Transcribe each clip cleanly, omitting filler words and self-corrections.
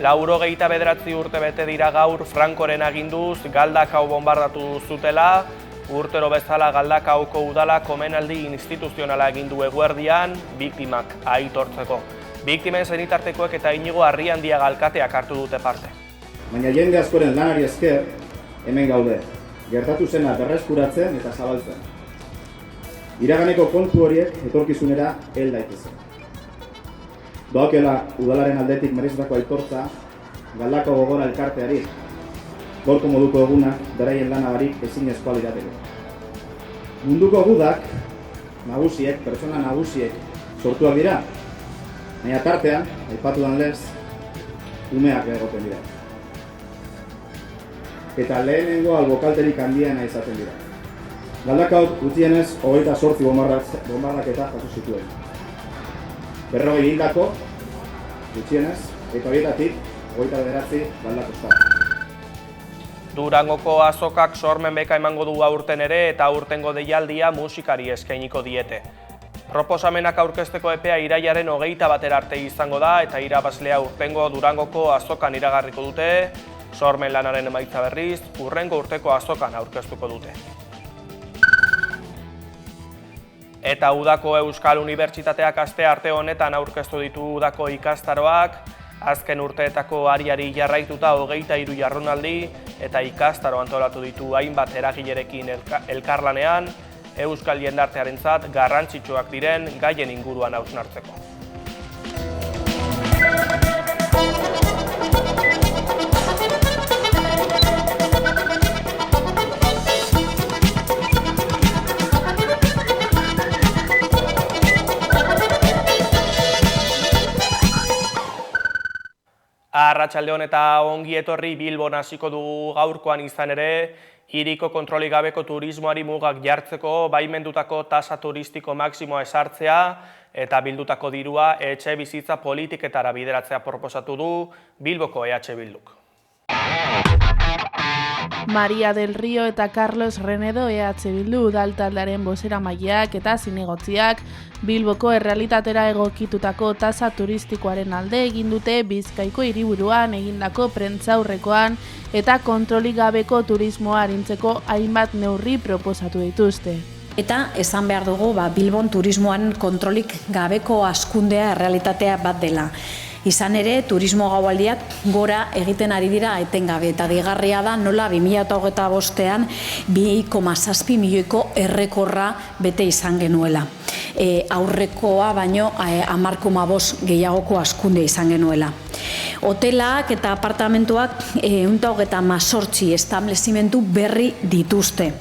9 urte bete dira gaur Frankoren aginduz Galdakao bombardatu zutela, urtero bezala Galdakaoko udalak omenaldi instituzionala egin du eguerdian biktimak aitortzeko. Biktimen senitartekoek eta Inigo Arriandiaga alkateak hartu dute parte. Baina jende askoren lanari esker hemen gaude, gertatu zena berreskuratzen eta zabaltzen. Iraganeko kontu horiek etorkizunera hel daitezen. Doakela udalaren aldetik merezitako aitortza Galdakao gogora elkarteari, gaurko moduko egunak beraien lanabarik ezinezkoa lirateke. Munduko gudak, nagusiek, pertsona nagusiek sortuak dira, baina tartean, aipatudan lez, umeak egoten dira. Eta lehenengo albokalterik handiena izaten dira. Galdakao gutxienez 28 bombardaketa jaso zituen. 40 hildako gutxienez, eta horietatik 29 Galdakostar. Durangoko azokak sormen beka emango du aurten ere eta aurtengo deialdia musikari eskainiko diete. Proposamenak aurkezteko epea irailaren 21 arte izango da eta irabazlea aurtengo Durangoko azokan iragarriko dute, sormen lanaren emaitza berriz, hurrengo urteko azokan aurkeztuko dute. Eta Udako Euskal Unibertsitateak astearte honetan aurkeztu ditu Udako ikastaroak, azken urteetako ariari jarraituta 23 jardunaldi eta ikastaro antolatu ditu hainbat eragilerekin elkarlanean, euskal jendartearentzat garrantzitsuak diren gaien inguruan hausnartzeko. Arratsalde on eta ongi etorri Bilbon hasiko dugu gaurkoan izan ere, hiriko kontrolik gabeko turismoari mugak jartzeko baimendutako tasa turistiko maksimoa ezartzea eta bildutako dirua etxe bizitza politiketara bideratzea proposatu du Bilboko EH Bilduk. Maria del Rio eta Carlos Renedo EH Bildu udaltaldearen bozeramaileak eta zinegotziak Bilboko errealitatera egokitutako tasa turistikoaren alde egin dute Bizkaiko hiriburuan egindako prentsaurrekoan eta kontrolik gabeko turismoa arintzeko hainbat neurri proposatu dituzte. Eta esan behar dugu Bilbon turismoan kontrolik gabeko hazkundea errealitatea bat dela. Izan ere, turismo gaualdiak gora egiten ari dira etengabe eta deigarria da nola 2025ean 2,7 milioiko errekorra bete izan genuela. Aurrekoa baino 10,5 gehiagoko hazkunde izan genuela. Hotelak eta apartamentuak 128 establezimentu berri dituzte.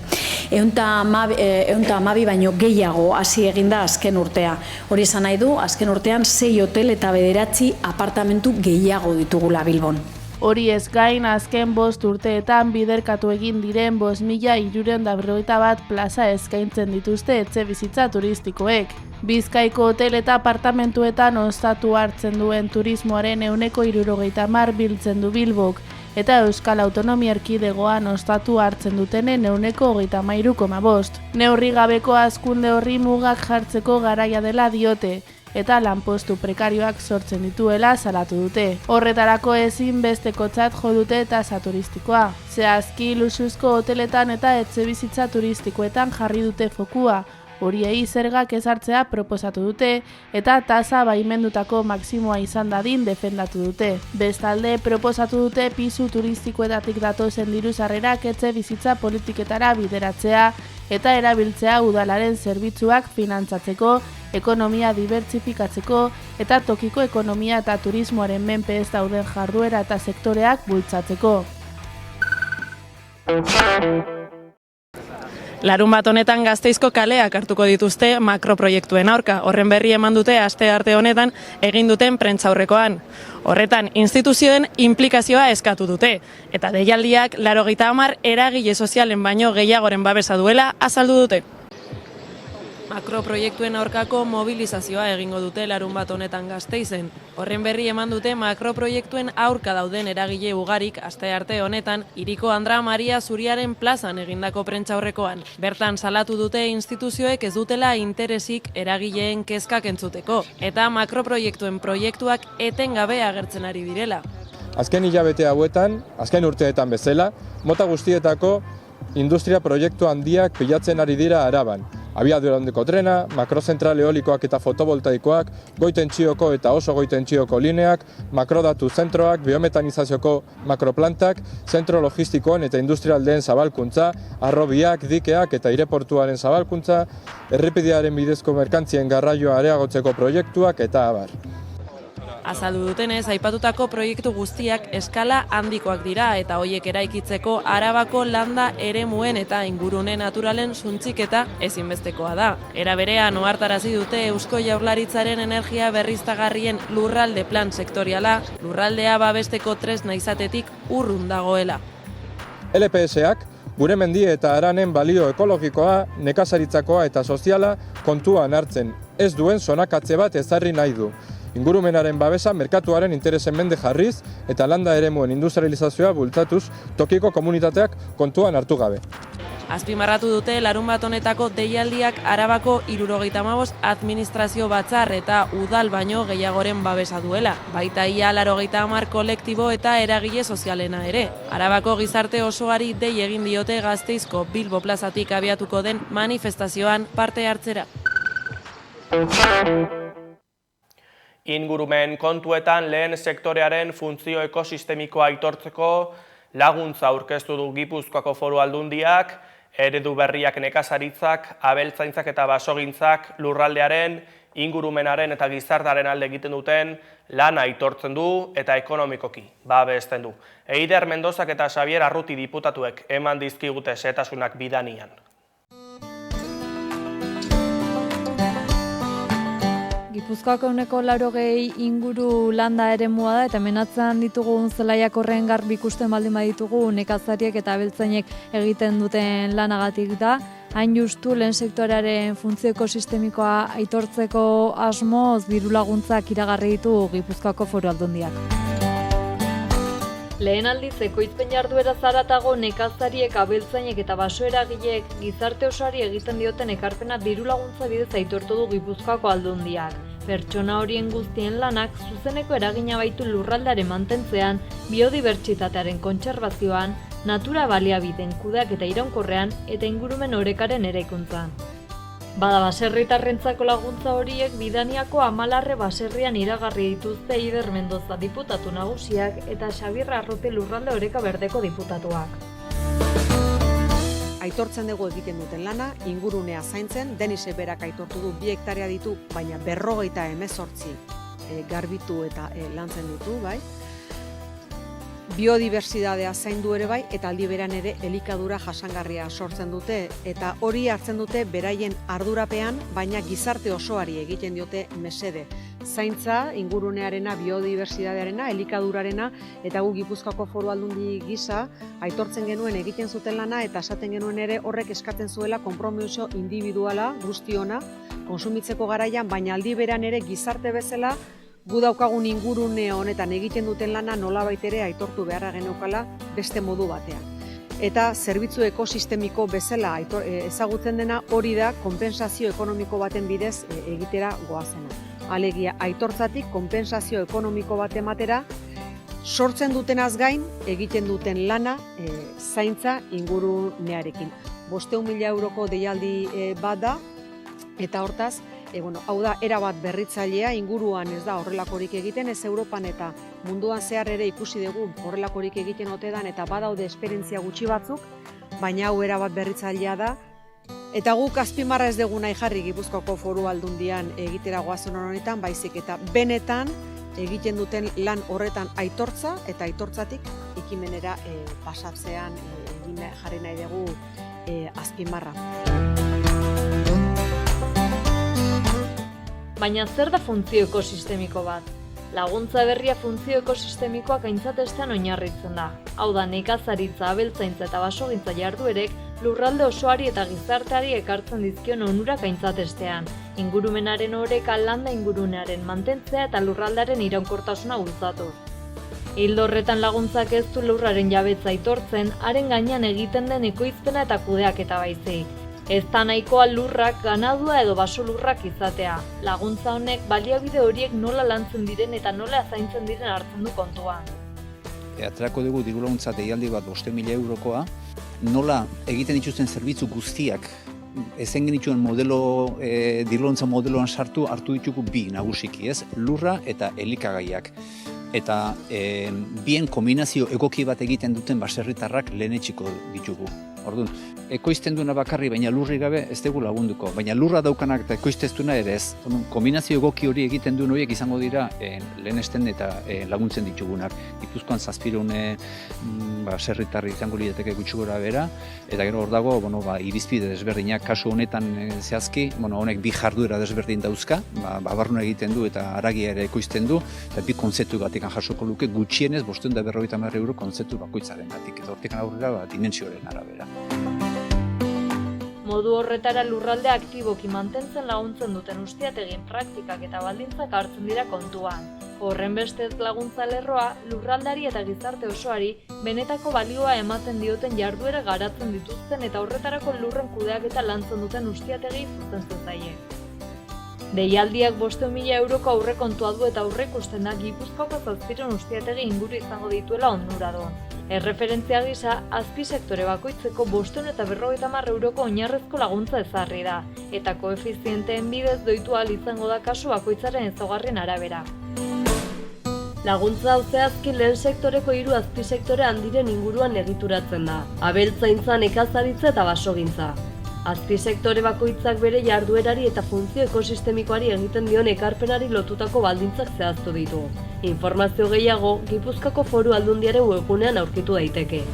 112 baino gehiago hasi eginda azken urtea. Hori esan nahi du, azken urtean 6 hotel eta 9 apartamentu gehiago ditugula Bilbon. Hori ez gain, azken 5 urteetan biderkatu egin diren 5.351 plaza eskaintzen dituzte etxe bizitza turistikoek. Bizkaiko hotel eta apartamentuetan ostatu hartzen duen turismoaren 70% biltzen du Bilbok, eta Euskal Autonomia Erkidegoan ostatu hartzen dutenen 33,5. Neurri gabeko hazkunde horri mugak jartzeko garaia dela diote, eta lanpostu prekarioak sortzen dituela salatu dute. Horretarako ezinbestekotzat jo dute tasa turistikoa. Zehazki luxuzko hoteletan eta etxebizitza turistikoetan jarri dute fokua, horiei zergak ezartzea proposatu dute eta tasa baimendutako maksimoa izan dadin defendatu dute. Bestalde proposatu dute pisu turistikoetatik datozen diru sarrerak etxe bizitza politiketara bideratzea eta erabiltzea udalaren zerbitzuak finantzatzeko, ekonomia dibertsifikatzeko eta tokiko ekonomia eta turismoaren menpe ez dauden jarduera eta sektoreak bultzatzeko. Larunbat honetan Gasteizko kaleak hartuko dituzte makroproiektuen aurka. Horren berri eman dute astearte honetan egin duten prentsaurrekoan. Horretan, instituzioen inplikazioa eskatu dute. Eta deialdiak 80 eragile sozialen baino gehiagoren babesa duela azaldu dute. Makroproiektuen aurkako mobilizazioa egingo dute larunbat honetan Gasteizen. Horren berri eman dute makroproiektuen aurka dauden eragile ugarik astearte honetan hiriko Andra Maria Zuriaren plazan egindako prentsaurrekoan. Bertan salatu dute instituzioek ez dutela interesik eragileen kezkak entzuteko eta makroproiektuen proiektuak etengabe agertzen ari direla. azken hilabete hauetan, azken urteetan bezala, mota guztietako industria proiektu handiak pilatzen ari dira Araban. Abiadura handiko trena, makrozentral eolikoak eta fotovoltaikoak, goi-tentsioko eta oso goi-tentsioko lineak, makrodatu zentroak, biometanizazioko makroplantak, zentro logistikoen eta industrialdeen zabalkuntza, harrobiak, dikeak eta aireportuaren zabalkuntza, errepidearen bidezko merkantzien garraioa areagotzeko proiektuak eta abar. Azaldu dutenez, aipatutako proiektu guztiak eskala handikoak dira eta hoiek eraikitzeko Arabako landa eremuen eta ingurune naturalen suntziketa ezinbestekoa da. Era berean ohartarazi dute Eusko Jaurlaritzaren energia berriztagarrien lurralde plan sektoriala, lurraldea babesteko tresna izatetik urrun dagoela. LPS-ak gure mendi eta haranen balio ekologikoa, nekazaritzakoa eta soziala kontuan hartzen ez duen zonakatze bat ezarri nahi du. Ingurumenaren babesa merkatuaren interesen mende jarriz eta landa eremuen industrializazioa bultzatuz tokiko komunitateak kontuan hartu gabe. Azpimarratu dute larunbat honetako deialdiak Arabako 75 administrazio batzar eta udal baino gehiagoren babesa duela. Baita ia 80 kolektibo eta eragile sozialena ere. Arabako gizarte osoari dei egin diote Gasteizko Bilbo plazatik abiatuko den manifestazioan parte hartzera. Ingurumen kontuetan lehen sektorearen funtzio ekosistemikoa aitortzeko laguntza aurkeztu du Gipuzkoako Foru Aldundiak, eredu berriak nekazaritzak, abeltzaintzak eta basogintzak lurraldearen, ingurumenaren eta gizartearen alde egiten duten lana aitortzen du eta ekonomikoki babesten du. Eider Mendozak eta Xabier Arruti diputatuek eman dizkigute xehetasunak bidanian. Gipuzkoako ehuneko 80 inguru landa eremua da eta menatzen ditugun zelaiak horren garbi ikusten baldin baditugu nekazariek eta abeltzainek egiten duten lanagatik da. Hain justu lehen sektorearen funtzio ekosistemikoa aitortzeko asmoz diru laguntzak iragarri ditu Gipuzkoako Foru Aldundiak. Lehen aldiz ekoizpen jarduera zaratago nekazariek, abeltzainek eta basoeragileek gizarte osoari egiten dioten ekarpena diru laguntza bidez aitortu du Gipuzkoako Aldundiak. Pertsona horien guztien lanak zuzeneko eragina baitu lurraldearen mantentzean, biodibertsitatearen kontserbazioan, natura baliabideen kudeaketa iraunkorrean eta ingurumen orekaren eraikuntzan. Bada baserritarrentzako laguntza horiek Bidaniako 14 baserrian iragarri dituzte Eider Mendoza diputatu nagusiak eta Xabier Arruti lurralde oreka berdeko diputatuak. Aitortzen dugu egiten duten lana, ingurunea zaintzen, Denise berak aitortu du 2 hektarea ditu, baina 58 garbitu eta lantzen ditu, bai? Biodibertsitatea zaindu ere bai, eta aldi beran ere elikadura jasangarria sortzen dute, eta hori hartzen dute beraien ardurapean, baina gizarte osoari egiten diote mesede. Zaintza, ingurunearena, biodibertsitatearena, elikadurarena, eta gu Gipuzkoako Foru Aldundi gisa aitortzen genuen egiten zuten lana, eta esaten genuen ere horrek eskatzen zuela konpromiso individuala guztiona konsumitzeko garaian, baina aldi beran ere gizarte bezala gu daukagun ingurune honetan egiten duten lana nolabait ere aitortu beharra geneukala beste modu batean. Eta zerbitzu ekosistemiko bezala ezagutzen dena hori da konpentsazio ekonomiko baten bidez egitera goazena. Alegia, aitortzatik konpentsazio ekonomiko bat ematera sortzen dutenaz gain egiten duten lana zaintza ingurunearekin. 500.000 euroko deialdi bat da, eta hortaz, hau da, erabat berritzailea, inguruan ez da horrelakorik egiten, ez Europan eta munduan zehar ere ikusi dugu horrelakorik egiten otedan eta badaude esperientzia gutxi batzuk, baina hau erabat berritzailea da. Eta guk azpimarra ez dugu nahi jarri Gipuzkoako Foru Aldundian egitera goazen honetan, baizik eta benetan egiten duten lan horretan aitortza eta aitortzatik ekimenera pasatzean jarri nahi dugu azpimarra. Baina zer da funtzio ekosistemiko bat? Laguntza berria funtzio ekosistemikoak aintzatestean oinarritzen da. Hau da, nekazaritza, abeltzaintza eta basogintza jarduerek lurralde osoari eta gizarteari ekartzen dizkion onurak aintzatestean. Ingurumenaren oreka landa ingurunearen mantentzea eta lurraldearen iraunkortasuna bultzatuz. Ildo horretan laguntzak ez du lurraren jabetza aitortzen, haren gainean egiten den ekoizpena eta kudeaketa baizik. Ez da nahikoa lurrak, ganadua edo baso lurrak izatea. Laguntza honek baliabide horiek nola lantzen diren eta nola zaintzen diren hartzen du kontuan. aterako dugu diru laguntza deialdi bat 500.000 eurokoa, nola egiten dituzten zerbitzu guztiak ezen genituen modelo, diru laguntza modeloan sartu hartu ditugu bi nagusiki, ez? Lurra eta elikagaiak. Eta bien kombinazio egoki bat egiten duten baserritarrak lehenetsiko ditugu. Orduan, ekoizten duena bakarri, baina lurri gabe ez dugu lagunduko. Baina lurra daukanak eta ekoizteztuna ere ez. Orduan, kombinazio egoki hori egiten duen horiek izango dira lehenesten eta laguntzen ditugunak. Gipuzkoan 700 baserritar izango lirateke gutxi gora bera. Eta gero hor dago, irizpide desberdinak kasu honetan zehazki, honek bi jarduera desberdin dauzka, barruna egiten du eta haragia ere ekoizten du, eta bi kontzeptu gatik jasoko luke gutxienez 550 euro kontzeptu bakoitzaren gatik. Eta hortik aurrera dimentsioaren arabera. Modu horretara lurralde aktiboki mantentzen laguntzen duten ustiategien praktikak eta baldintzak hartzen dira kontuan. Horren bestez laguntza lerroa, lurraldari eta gizarte osoari benetako balioa ematen dioten jarduera garatzen dituzten eta horretarako lurren kudeaketa lantzen duten ustiategi zuzentzen zaie. Deialdiak 500.000 euroko aurrekontua du eta aurreikusten da Gipuzkoako 700 ustiategi inguru izango dituela Onduradon. Erreferentzia gisa, azpisektore bakoitzeko 550 euroko oinarrezko laguntza ezarri da, eta koefizienteen bidez doitu ahal izango da kasu bakoitzaren ezaugarrien arabera. Laguntza hau zehazki lehen sektoreko 3 azpisektore handiren inguruan egituratzen da, abeltzaintza, nekazaritza eta basogintza. Azpisektore bakoitzak bere jarduerari eta funtzio ekosistemikoari egiten dion ekarpenari lotutako baldintzak zehaztu ditu. Informazio gehiago Gipuzkoako Foru Aldundiaren webgunean aurkitu daiteke.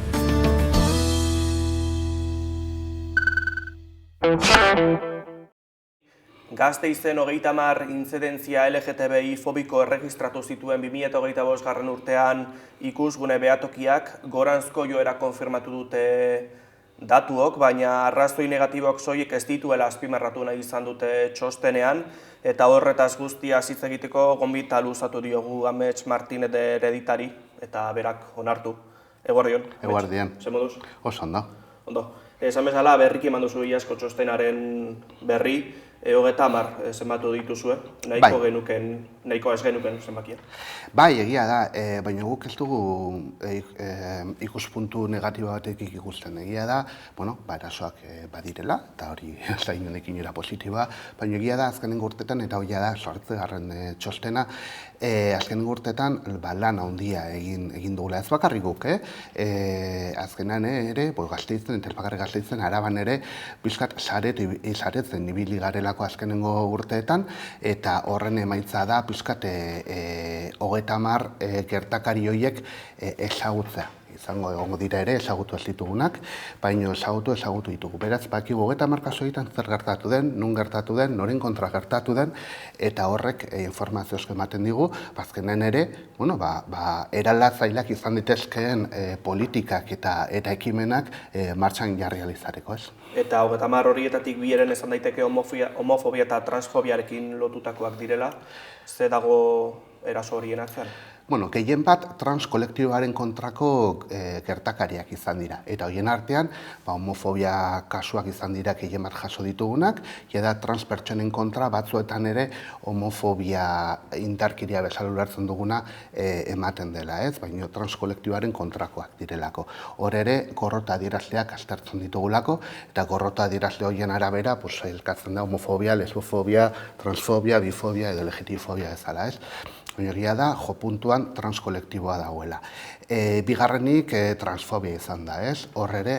Gasteizen 30 intzidentzia LGTBI fobiko erregistratu zituen 2025 urtean ikusgune behatokiak goranzko joera konfirmatu dute datuok, baina arrazoi negatibok soilik ez dituela azpimarratu nahi izan dute txostenean, eta horretaz guztia hitz egiteko gonbita luzatu diogu Amets Martinez de Hereditari, eta berak onartu. Eguardion. Eguardion. Ze moduz? Oso ondo. Ondo. Esan bezala, berriki eman duzu iazko txostenaren berri, 30 zenbatu dituzue, nahiko ez genuken zenbakia. Bai, egia da, baina guk ez dugu ikuspuntu negatibo batetik ikusten. Egia da, erasoak badirela, eta hori zainunekin era positiboa, baina egia da azkenengo urtetan, eta hori da 8. txostena, azkenengo urtetan lan handia egin dugula. Ez bakarrik guk, azkenan ere, Gasteizen, eta bakarrik Gasteizen, Araban ere, bizkat saretzen ibili garelako azkenengo urteetan, eta horren emaitza da, bizkat 30 gertakari horiek ezagutzea. Izango egongo dira ere ezagutu ez ditugunak, baina ezagutu ditugu. Beraz, bakigu 30 kasoetan zer gertatu den, nun gertatu den, noren kontra gertatu den, eta horrek informaziozko ematen digu, bazkenen ere, eraldatzaileak izan ditezkeen politikak eta ekimenak martxan jarri alizareko, ez? Eta 30 horietatik bieren esan daiteke homofobia eta transfobiarekin lotutakoak direla, ze dago eraso horien atzean? Gehien bat trans kolektiboaren kontrako gertakariak izan dira. Eta horien artean, homofobia kasuak izan dira gehien bat jaso ditugunak, da trans pertsonen kontra batzuetan ere homofobia indarkeria bezala ulertzen duguna ematen dela, ez? Baina trans kolektiboaren kontrakoak direlako. Hor ere, gorrota adierazleak aztertzen ditugulako, eta gorrota adierazle horien arabera elkartzen da homofobia, lesbofobia, transfobia, bifobia edo LGTBifobia ezala, ez? Egia da, jo puntuan transkolektiboa dagoela. Bigarrenik transfobia izan da, ez? Hor ere,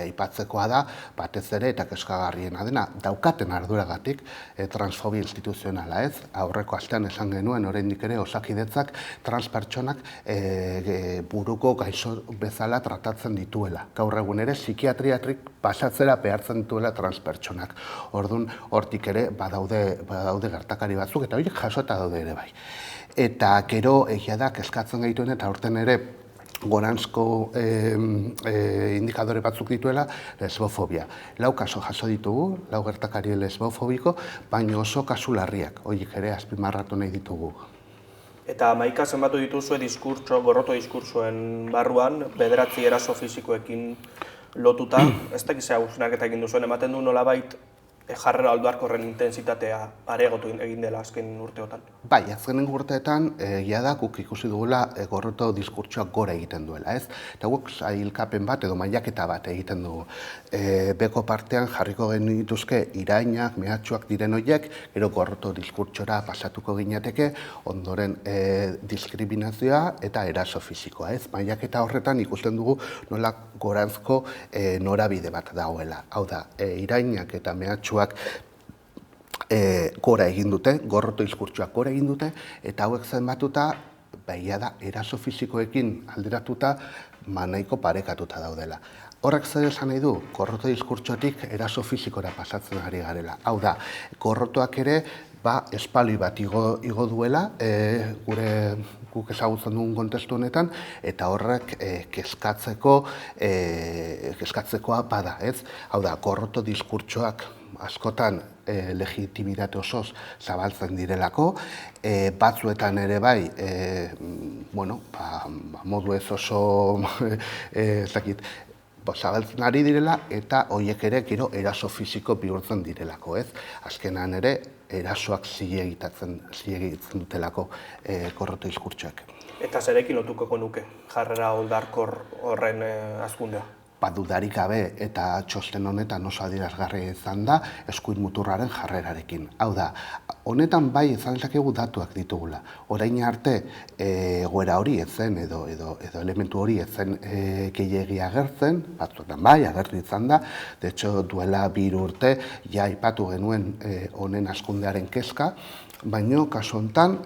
aipatzekoa da, batez ere eta kezkagarriena dena, daukaten arduragatik transfobia instituzionala, ez? Aurreko astean esan genuen, oraindik ere Osakidetzak transpertsonak buruko gaixo bezala tratatzen dituela. Gaur egun ere, psikiatriatrik pasatzera behartzen dituela transpertsonak. Orduan, hortik ere, badaude gertakari batzuk, eta horiek jasota daude ere bai. Eta gero egia da kezkatzen gaituen eta aurten ere goranzko indikadore batzuk dituela lesbofobia. 4 kaso jaso ditugu, 4 gertakari lesbofobiko, baina oso kasu larriak, horiek ere azpimarratu nahi ditugu. Eta 11 zenbatu dituzue gorroto diskursoen barruan, 9 eraso fisikoekin lotuta, ez dakiz hausnak eta egin duzuen, ematen du nolabait jarrera oldarkorren intensitatea areagotu egin dela azken urteotan. Bai, azkenengo urteetan egia da guk ikusi dugula gorroto diskurtsoak gora egiten duela, ez? Eta guk sailkapen bat edo mailaketa bat egiten dugu. Beko partean jarriko genituzke irainak, mehatxuak diren horiek, gero gorroto diskurtsora pasatuko ginateke, ondoren diskriminazioa eta eraso fisikoa, ez? Mailaketa horretan ikusten dugu nola goranzko norabide bat dagoela. Hau da, irainak eta mehatxuak gora egin dute, gorroto diskurtsoak gora egin dute, eta hauek zenbatuta, behia da, eraso fisikoekin alderatuta, nahiko parekatuta daudela. Horrek zer esan nahi du, gorroto diskurtsotik eraso fisikora pasatzen ari garela. Hau da, gorrotoak ere, espaloi bat igo duela, guk ezagutzen dugun kontestu honetan, eta horrek kezkatzekoa bada, ez? Hau da, gorroto diskurtsoak askotan legitimitate osoz zabaltzen direlako, batzuetan ere bai, modu ez oso, zabaltzen ari direla, eta horiek ere gero eraso fisiko bihurtzen direlako, ez? Azkenan ere, erasoak zilegitzen dutelako gorroto diskurtsoak. Eta zerekin lotuko nuke jarrera oldarkor horren hazkundea? Dudarik gabe eta txosten honetan oso adierazgarria izan da eskuin muturraren jarrerarekin. Hau da, honetan bai izan dezakegu datuak ditugula. Orain arte egoera hori ezen edo elementu hori ezen gehiegi agertzen, batzuetan bai agertu izan da, de hecho duela 2 urte ja aipatu genuen honen hazkundearen kezka, baina kasu honetan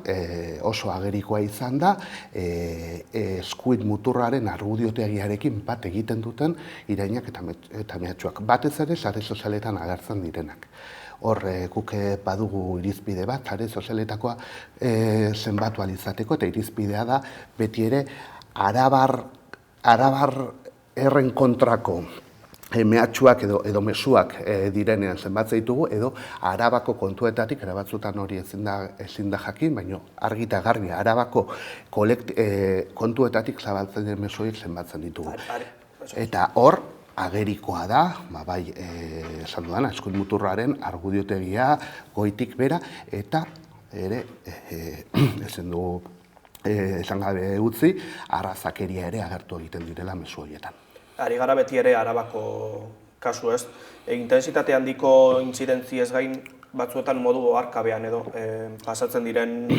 oso agerikoa izan da eskuin muturraren argudiotegiarekin bat egiten duten irainak eta mehatxuak. Batez ere sare sozialetan agertzen direnak. Hor guk badugu irizpide bat, sare sozialetakoa zenbatu alizateko, eta irizpidea da beti ere arabar erren kontrako mehatxuak edo mezuak direnean zenbatzen ditugu, edo Arabako kontuetatik, batzuetan hori ezin da jakin, baina argi eta garbi Arabako kontuetatik zabaltzen diren mezuak zenbatzen ditugu. Eta hor, agerikoa da, bai, esan dudan, eskuin muturraren argudiotegia goitik bera, eta ere, ezen dugu esan gabe utzi, arrazakeria ere agertu egiten direla mezu horietan. Ari gara beti ere Arabako kasu, ez? Intensitate handiko intzidentziez gain batzuetan modu oharkabean edo pasatzen diren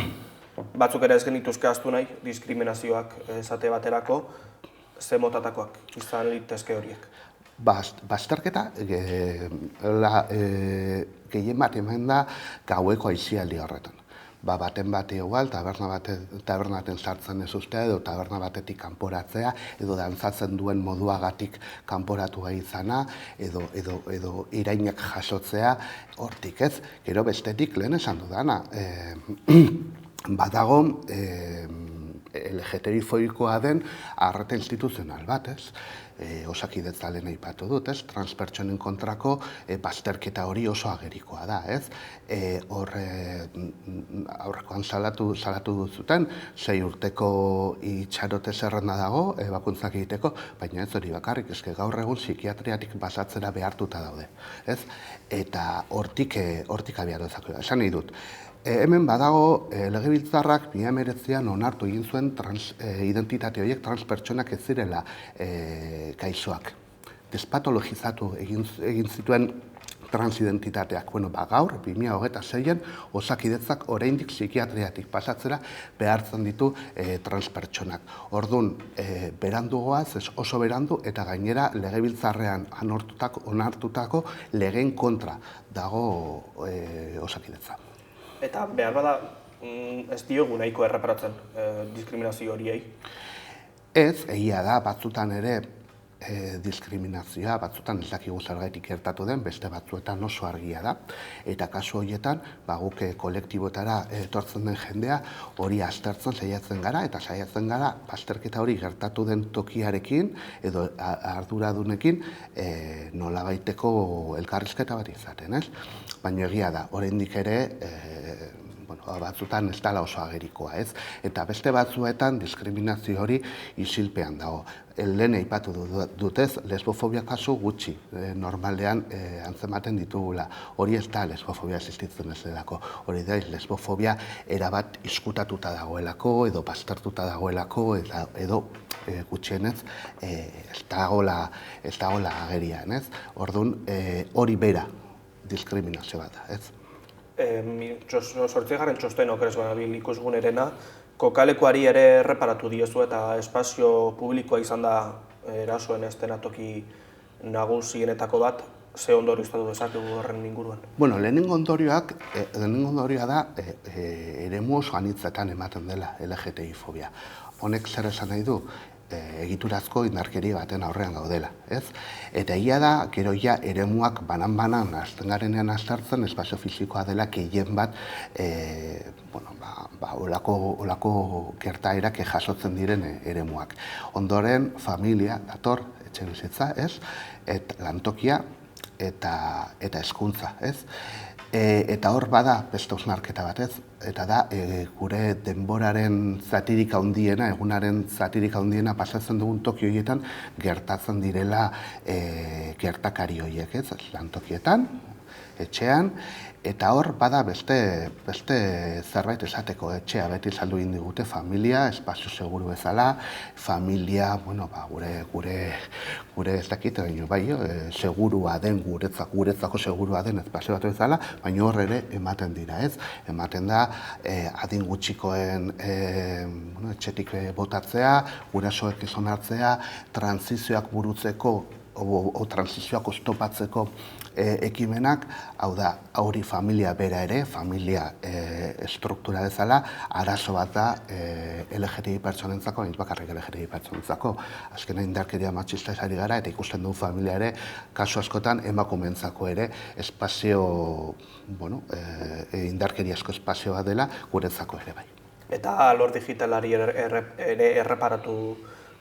batzuk ere ez genituzke ahaztu nahi, diskriminazioak esate baterako, ze motatakoak izan litezke horiek? Bazterketa gehien bat eman da gaueko aisialdi horretan. Baten bate igual, tabernaten sartzen ez ustea, edo taberna batetik kanporatzea, edo dantzatzen duen moduagatik kanporatua izana, edo irainak jasotzea, hortik ez. Gero bestetik lehen esan dudana, badago LGTBI-fobikoa den arreta instituzional bat, ez? Osakidetza lehen aipatu dut, ez? Transpertsonen kontrako bazterketa hori oso agerikoa da, ez? Aurrekoan salatu duzuten, 6 urteko itxarote zerrenda dago, bakuntzak egiteko, baina ez hori bakarrik, ezke gaur egun psikiatriatik basatzera behartuta daude, ez? Eta hortik abiatu esan nahi dut. Hemen badago legebiltzarrak 2019an onartu egin zuen identitate horiek transpertsonak ez zirela gaixoak. Despatologizatu egin zituen transidentitateak. Gaur, 2026an, Osakidetzak oraindik psikiatriatik pasatzera behartzen ditu transpertsonak. Orduan, berandugoaz, oso berandu, eta gainera legebiltzarrean onartutako legeen kontra dago Osakidetza. Eta behar bada ez diogu nahiko erreparatzen diskriminazio horiei? Ez, egia da, batzutan ere diskriminazioa, batzutan ez dakigu zergatik gertatu den, beste batzuetan oso argia da. Eta kasu horietan, guk kolektibotara etortzen den jendea hori aztertzen saiatzen gara, eta saiatzen gara bazterketa hori gertatu den tokiarekin edo arduradunekin nolabaiteko elkarrizketa bat izaten, ez? Baina egia da, oraindik ere batzutan ez dela oso agerikoa, ez? Eta beste batzuetan diskriminazio hori isilpean dago. Lehen aipatu dutez, lesbofobia kasu gutxi normalean antzematen ditugula. Hori ez da lesbofobia existitzen ez delako. Hori da lesbofobia erabat izkutatuta dagoelako, edo baztertuta dagoelako, edo gutxienez ez dagoela agerian, ez? Orduan, hori bera diskriminazio bat da, ez? 8. txosten okerez banabil ikusgunerena, kokalekuari ere erreparatu diozu eta espazio publikoa izan da erasoen estenatoki nagusienetako bat, ze ondorio izatu dezakegu horren inguruan? Bueno, lehenengo ondorioa da eremu oso anitzetan ematen dela LGTBI-fobia. Honek zer esan nahi du? Egiturazko indarkeri baten aurrean gaudela, ez? Eta egia da, gero ja eremuak banan-banan hasten garenean aztertzen, espazio fisikoa dela gehien bat olako gertaerak jasotzen diren eremuak. Ondoren, familia, dator, etxebizitza, ez? Lantokia eta hezkuntza, ez? Eta hor bada beste hausnarketa bat, ez? Eta da, gure denboraren zatirik handiena, egunaren zatirik handiena pasatzen dugun toki horietan gertatzen direla gertakari horiek, ez? Lantokietan, etxean, eta hor bada beste zerbait esateko, etxea beti saldu egin digute familia, espazio seguru bezala, familia, gure ez dakit, bai, segurua den, guretzako segurua den espazio bat bezala, baina hor ere ematen dira, ez? Ematen da, adin gutxikoen etxetik botatzea, gurasoek izan hartzea, transizioak burutzeko, o transizioak oztopatzeko ekimenak, hau da, hori familia bera ere, familia estruktura bezala, arazo bat da LGTBI pertsonentzako, hain bakarrik LGTBI pertsonentzako. Azkena indarkeria matxista ezari gara, eta ikusten dugu familia ere, kasu askotan emakumeentzako ere, espazio, indarkeriazko espazio bat dela, guretzako ere bai. Eta alor digitalari ere erreparatu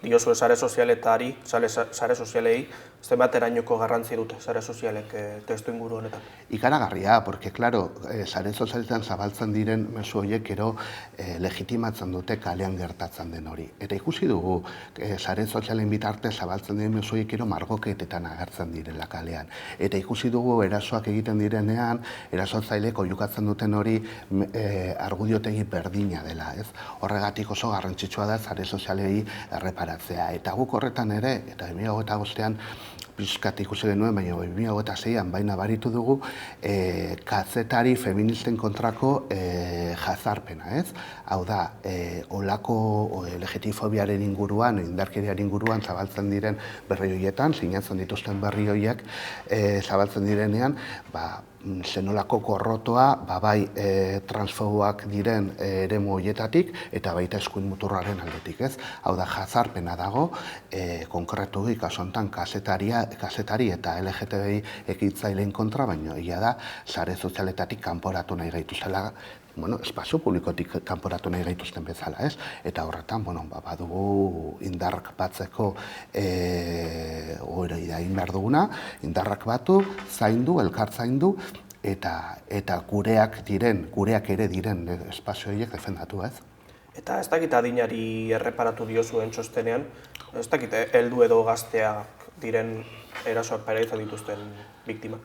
diozu sare sozialetari, sare sozialei, zenbaterainoko garrantzi dute sare sozialek testu inguru honetan? Ikaragarria, porque, claro, sare sozialetan zabaltzen diren mezu horiek ero legitimatzen dute kalean gertatzen den hori. Eta ikusi dugu, sare sozialen bitarte zabaltzen diren mezu horiek ero margoketetan agertzen direla kalean. Eta ikusi dugu erasoak egiten direnean, erasotzailek oihukatzen duten hori argudiotegi berdina dela, ez? Horregatik oso garrantzitsua da sare sozialei erreparatzea. Eta guk horretan ere, eta 2025ean pixkat ikusi genuen, baina 2026an baina baritu dugu kazetari feministen kontrako jazarpena, ez? Hau da, olako LGTBI-fobiaren inguruan, indarkeriaren inguruan zabaltzen diren berri horietan, sinatzen dituzten berri horiek zabaltzen direnean, zenolako korrotoa, bai transfoboak diren eremu horietatik, eta baita eskuin muturraren aldetik, ez? Hau da, jazarpena dago, konkretu kasu honetan kazetari eta LGTBI ekitzaileen kontra, baina ia da, sare sozialetatik kanporatu nahi gaituzela, espazio publikotik kanporatu nahi gaituzten bezala, ez? Eta horretan, badugu indarrak batzeko hori da egin behar duguna, indarrak batu, zaindu, elkar zaindu, eta gureak ere diren espazio horiek defendatu, ez? Eta ez dakit adinari erreparatu diozuen txostenean, ez dakit heldu edo gazteak diren erasoak pairatzen dituzten biktimak?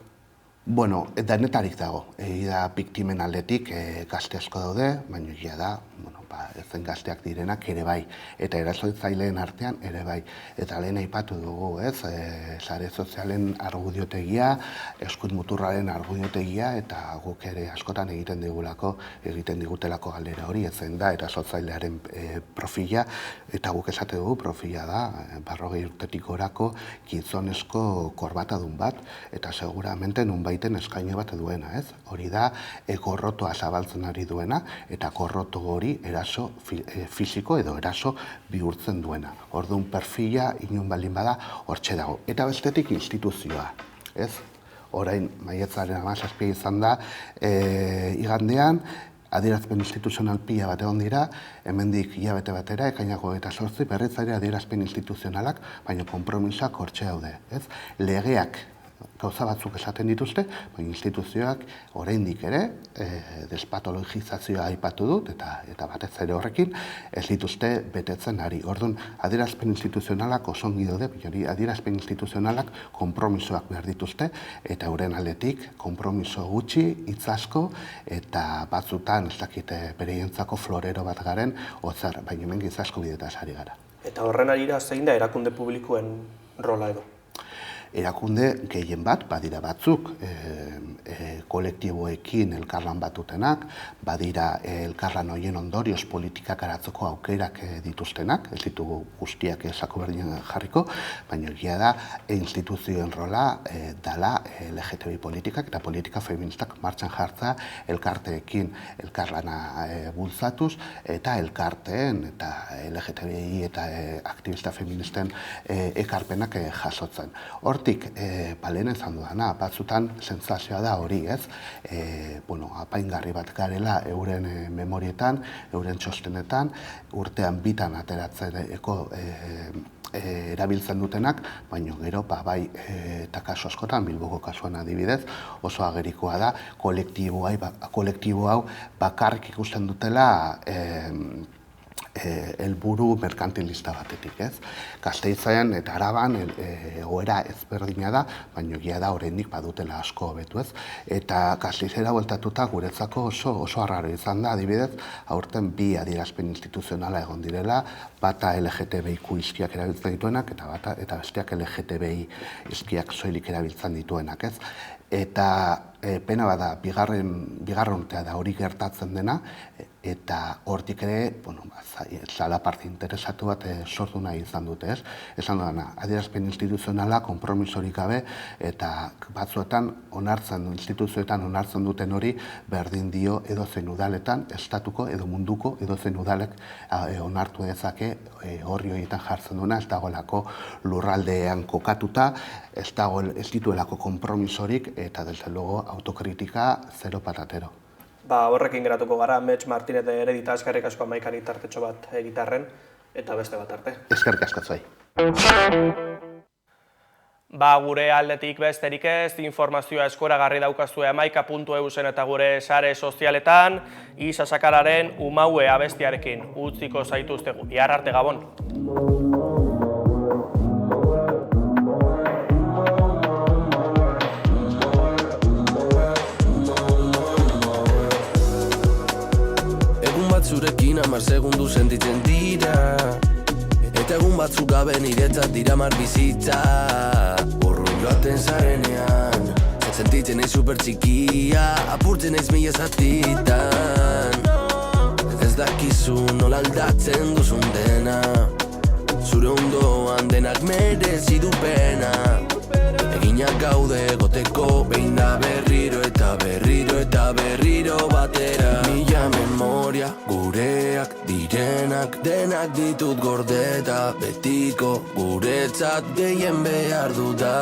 Bueno, denetarik dago. Da biktimen aldetik gazte asko daude, baina egia da, ezen gazteak direnak ere bai, eta erasotzaileen artean ere bai. Eta lehen aipatu dugu, ez, sare sozialen argudiotegia, eskuin muturraren argudiotegia, eta guk ere askotan egiten digutelako galdera hori, ezen da erasotzailearen profila, eta guk esate dugu profila da, 40 urtetik gorako gizonezko korbatadun bat, eta seguramente nunbaiten eskaino bat duena, ez? Hori da, korrotoa zabaltzen ari duena, eta korroto hori eraso fisiko edo eraso bihurtzen duena. Orduan perfila, inun baldin bada, hortxe dago. Eta bestetik instituzioa, ez? Orain, maiatzaren 17 izan da, igandean, adierazpen instituzional pila bat egon dira, hemendik hilabete batera, ekainako 28, berriz ere adierazpen instituzionalak, baina konpromisoak hortxe daude, ez? Legeak gauza batzuk esaten dituzte, baina instituzioak oraindik ere despatologizazioa aipatu dut eta batez ere horrekin ez dituzte betetzen ari. Orduan, adierazpen instituzionalak oso ongi daude, baina adierazpen instituzionalak konpromisoak behar dituzte eta euren aldetik konpromiso gutxi, hitz asko eta batzutan ez dakite bereientzako florero bat garen otzar, baina hemen hitz asko bidetaz ari gara. Eta horren arira zein da erakunde publikoen rola edo? Erakunde gehien bat, badira batzuk, kolektiboekin elkarlan batutenak, badira elkarlan horien ondorioz politikak aratzeko aukerak dituztenak, ez ditugu guztiak esako berdinen jarriko, baina egia da instituzioen rola dala LGTBI politikak eta politika feministak martxan jartza elkarteekin elkarlana bultzatuz eta elkarteen eta LGTBI eta aktivista feministen ekarpenak jasotzen. Hortik, lehen esan dudana, batzutan sentsazioa da hori, ez? Apaingarri bat garela euren memorietan, euren txostenetan, urtean bitan ateratzeko erabiltzen dutenak, baina gero, bai, eta kasu askotan, Bilboko kasuan adibidez, oso agerikoa da, kolektibo hau bakarrik ikusten dutela helburu merkantilista batetik, ez? Gasteizen eta Araban egoera ezberdina da, baina egia da oraindik badutela asko hobetu, ez? Eta Gasteizera bueltatuta guretzako oso arraro izan da, adibidez, aurten bi adierazpen instituzionala egon direla, bata LGTBIQ izkiak erabiltzen dituenak eta besteak LGTBI izkiak soilik erabiltzen dituenak, ez? Eta pena bada, bigarren urtea da hori gertatzen dena, eta hortik ere, zala parte interesatu bat sortu nahi izan dute, ez? Esan dudana, adierazpen instituzionala konpromisorik gabe, eta batzuetan instituzioetan onartzen duten hori berdin dio edozein udaletan, estatuko edo munduko edozein udalek onartu dezake horri horietan jartzen duena, ez dagoelako lurraldean kokatuta, ez dituelako konpromisorik, eta desde luego autokritika zero patatero. Horrekin geratuko gara, Mets Martinez Heredita, eskerrik asko Amaikari tartetxo bat gitarren, eta beste bat arte. Eskerrik asko zuei. Gure aldetik besterik ez, informazioa eskuragarri daukazue amaika.eusen eta gure sare sozialetan, Isasakararen Umaue abestiarekin utziko zaituztegu. Bihar arte, Gabon! Zurekin 10 segundu sentitzen dira, eta egun batzuk gabe niretzat dira mar bizitza. Urrun joaten zarenean, sentitzen naiz super txikia, apurtzen naiz mila zatitan. Ez dakizu nola aldatzen duzun dena, zure ondoan denak merezi du pena. Eginak gaude goteko behin da berriro eta berriro eta berriro batera. Mila memoria gureak direnak denak ditut gordeta, betiko guretzat gehien behar dudanetan.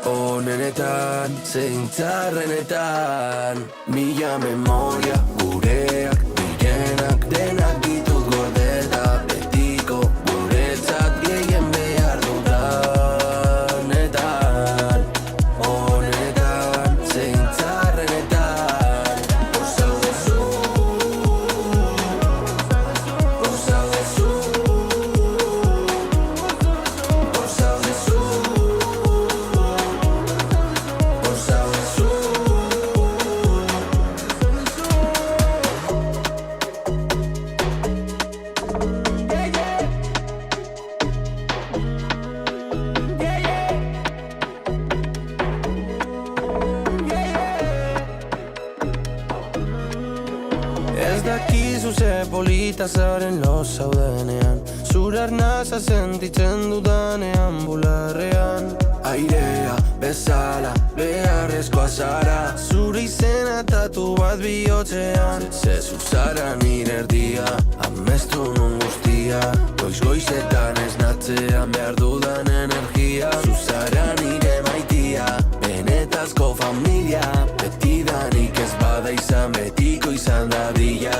Onenetan, zein txarrenetan. Mila memoria gureak direnak denak ditut gordeta, betiko guretzat gehien behar dudanetan. Onenetan, zein txarrenetan. Hor zaudezu, hor zaudezu, hor zaudezu, hor zaudezu. Ez dakizu ze polita zaren lo zaudenean, zure arnaza sentitzen dudanean bularrean. Airea bezala beharrezkoa zara, zure izena tatu bat bihotzean. Zezu zara nire erdia, amestu nun guztia, goiz-goizetan esnatzean behar dudan energia. Zuzara nire maitia, benetazko familia, betidanik ez bada izan, betiko izan da brilla.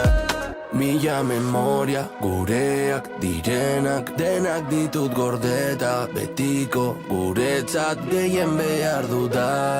Mila mila memoria, gureak direnak, denak ditut gordeta, betiko guretzat gehien behar dudanetan.